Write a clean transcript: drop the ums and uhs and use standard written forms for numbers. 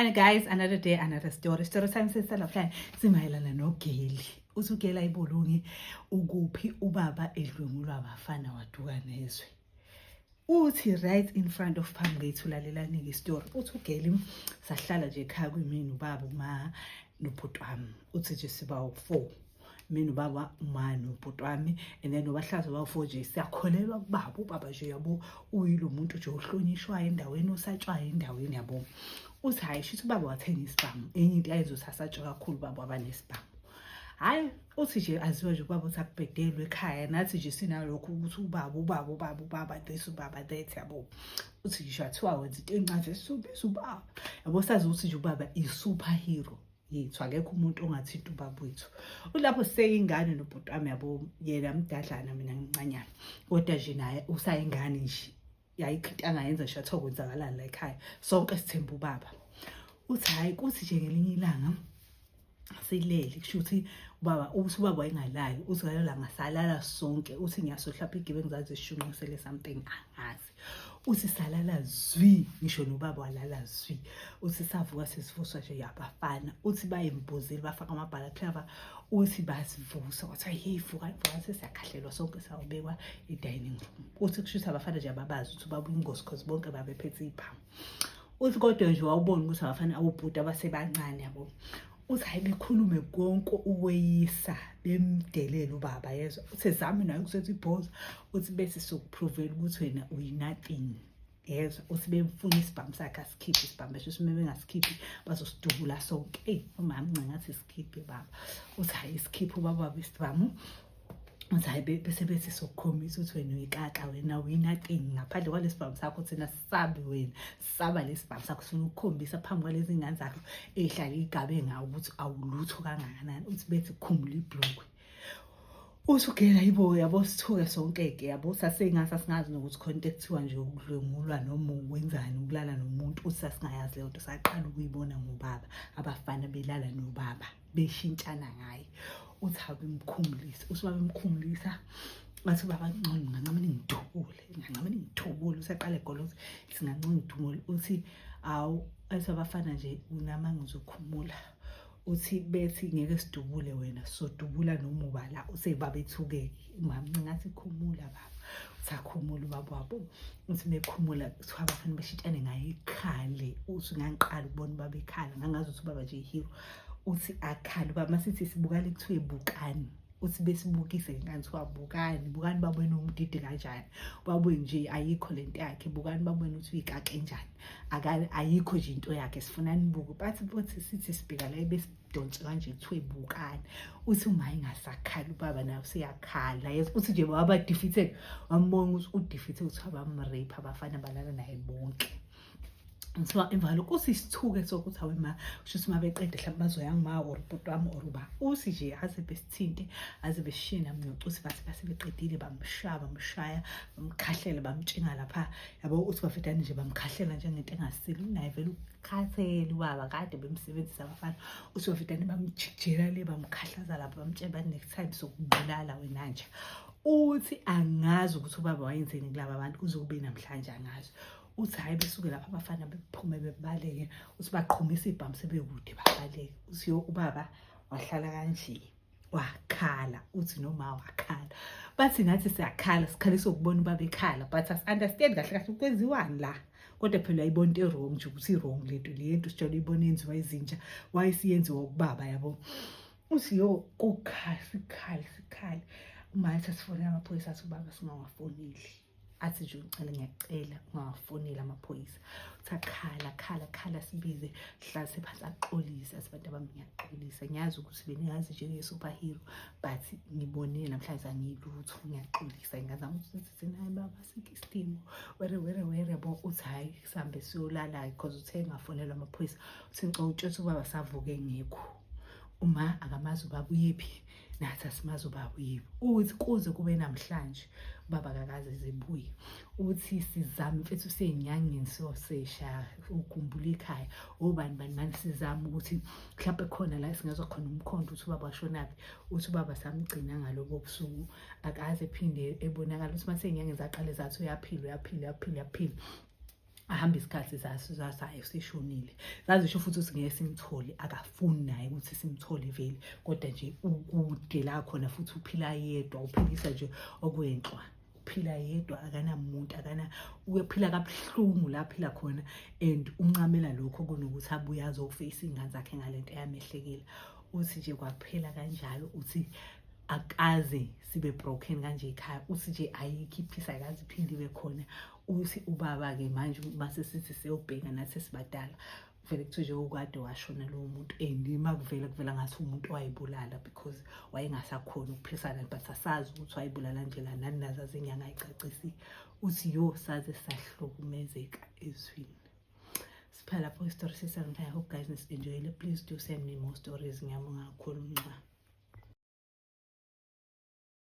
Hlani guys, another day, another story. Story time sesala hlani simayelana noGeli. Uthi uGeli ayibolungi ukuphi ubaba edlwengulwa abafana waduka nezwe. Uthi right in front of phambi kwethu lalelani istory. Uthi uGeli sahlala nje ekhaya kwimini ubaba uma nobhuti wami. Uthi nje siba u4. Mina ubaba uma nobhuti wami and then obahlaza bawu4 nje siyakholelwa kubaba. Ubaba nje yabo uyilo muntu nje ohlonishwayo endaweni osatshwayo endaweni yabo. Uthi hayi shithi ubaba wathenga isibhamu. Enye into ayizothatha kakhulu ubaba abanesibhamu. Hayi uthi nje aziwa nje ubaba uthi akubhedelwe ekhaya nathi nje sinalokho ukuthi ubaba this ubaba that yabo. Uthi nje athiwa wenza into enqaze esubisa ubaba. Yabo sazi ukuthi nje ubaba i-superhero yethu akekho umuntu ongathinta ubaba wethu. Ulapho seyingane nobhuti wami yabo yena mdadlana mina ngincanyana. Kodwa nje naye usayingane nje. Yayikho angayenza nje atho kwenzakalani la ekhaya sonke sithemba ubaba. Uthi hayi kuthi nje ngelinye ilanga silele kusho ukuthi ubaba wayengalali uthi ngalala ngasalala sonke uthi ngiyasohla lapha igibe ngizazi sishunqisele something angazi. Uthi salala zwi ngisho nobaba walala zwi. Uthi savuka sesivuswa nje yabafana. Uthi bayembuzile bafaka amabhala clava. Uthi basivusa wathi hey vuka sesiyakhahlelwa sonke sawubekwa e-dining room. Uthi kushuthi abafana nje ababazi ukuthi ubaba ingozi because bonke babephethe iphamu. Uthi kodwa nje wawubona ukuthi abafana abobhuti abasebancane yabo. Uthi hayi bekhulume konke uweyisa bemdelela ubaba yezwa. Uthi zami nayo ukusethi ibhoza. Uthi bese sokuprovela ukuthi wena uyinothing. Yezwa uthi bemfuna isibhamu sakhe asikhiphe isibhamu bese simeme ngasikhiphi bazosidubula sonke. Umama ngathi sikhiphe baba. Uthi hayi isikhiphe ubaba besibhamu. Uthi hayi bese sokukhombisa ukuthi wena uyikaka wena uyinothing ngaphandle kwalesibhamu sakho thina sisabi wena saba lesibhamu sakho sifuna ukukhombisa phambi kwalezi ingane zakho ehlala igabe ngawo ukuthi awulutho kangakanani. Uthi bethi khumula ibhlokwe. Uthi ugela yibo yabo sithuke sonke ke yabo sasengasa singazi nokuthi khona ekuthiwa nje ukudlwengulwa noma ukwenzani ukulala nomuntu. Uthi sasingayazi leyo nto saqala ukuyibona ngobaba abafana belala nobaba beshintshana ngaye. Uthi abemkhumulisa uthi babemkhumulisa bathi baba ngcono ngancamane ngidubule usaqala egoloza singancane ngidumule. Uthi awu asabafana nje unama ngizokhumula. Uthi bethi ngeke sidubule wena sodubula noma ubala usebabethuke umama ngathi khumula baba. Usakhumula ubaba wabo. Uthi bekhumula kuthiwa abafana beshintshane ngaye ikhale. Uthi ngangiqala ukubona ubaba ekhala ngangazi ukuthi ubaba nje ihero. Uthi akhala ubaba masithi sibukale kuthiwe bukani. Uthi besibukise ngani kuthiwa bukani babona umdidi kanjani. Babuye nje ayikho lento yakhe bukani babona ukuthi uyikaka enjani. Ayikho nje into yakhe sifuna nibuke bathi sithi sibheka la besidonsa kanje kuthiwe bukani. Uthi uma ingasakhala ubaba nayo seyakhala yezwa. Uthi nje baba defeated wambona ukuthi udefeated ukuthi abamrape abafana balala naye bonke. Ngithi imvalo kuthi isithuke sokuthi awema kushuthi mabeqede mhlawumbe bazoya ngima or ubhuti wami or uba. Uthi nje aze besithinte aze beshina mnyocu uthi bathi basebeqedile bamshaya bamkhahlela bamtshinga lapha yabo. Uthi bafetani nje bamkhahlela njengento engasile unaye vele ukhathele ubaba kade bemsebenzisa abafana. Uthi bafetani bamjikjela le bamkhahlaza lapha bamtshela next time sokubulala wena nje. Uthi angazi ukuthi ubaba wayenzeni kulaba abantu kuzokube namhlanje angazi. Uthi hayi besuke lapha abafana bephume bebaleke. Uthi baqhumisa ibhamu sebekude babaleke. Uthi ubaba wahlala kanje wakhala. Uthi noma wakhala bathi ngathi siyakhala sikhalisa ukubona ubaba ekhala but as understand kahle kahle ukwenziwani la. Kodwa phela ayibona into wrong nje ukuthi wrong lento sijalo ibona yenziwa izinja wayisiyenziwa ukubaba yabo. Uthi sikhala umathi asifonela amaphoyisa athi ubaba singawafoneli. Athi nje ngicela ngiyacela ungawafonela amaphoyisa. Uthakhala sibize hlala sephansi axolisa asibantu abami ngiyaxolisa ngiyazi ukuthi bengazi nje nge-superhero but ngibone namhlanje angilutho ngiyaxolisa ngazama ukuthi naye baba sikistimo were yabo. Uthi hayi sihambe siyolala because uthe ngafonelwa amaphoyisa. Uthi ngicela utshela ubaba savuke ngekho uma akamazi ubaba uyephi nathi asimazi ubaba uyephi. Uthi kuze kube namhlanje ubaba akakaze zibuye. Uthi sizama mfethu senyangeni siyosesha ukhumbula ekhaya obani sizama ukuthi mhlawumbe khona la singezwa khona umkhondo uthi ubaba washonaphi. Uthi ubaba samgcina ngalobo busuku akaze phinde ebonakala. Uthi mase inyanga zaqale zathi uyaphila. ahamba isikhathi zasayo sishonile. Zazisho futhi ukuthi ngeke simthole, akafuni naye ukuthi simthole vele, kodwa nje ukude la khona futhi uphila yedwa, uphilisa nje okwenhlwa, uphila yedwa, akanamuntu, uphila kabuhlungu la aphila khona, and uncamela lokho kunokuthi abuye azofeyisa iy'ngane zakhe ngalento eyamehlekela. Uthi nje kwaphela kanjalo, uthi akaze sibe broken kanje ekhaya, uthi nje ayikho iphisa, ayikaze iphinde ibe khona. Uthi ubaba-ke manje mase sithi siyobheka nathi sesibadala, vele kuthiwe nje ukade washona lowo muntu, and kuvela ngathi umuntu wayibulala because wayengasakhoni ukuphilisana, but asazi ukuthi wayibulala njela, nani nazazi inyanga ayicacisile. Uthi yo saze sahlukumezeka ezweni. Siphala lapho isitori sesami. I hope guys enjoyed it. Please do send me more stories. Ngiyabonga kakhulu.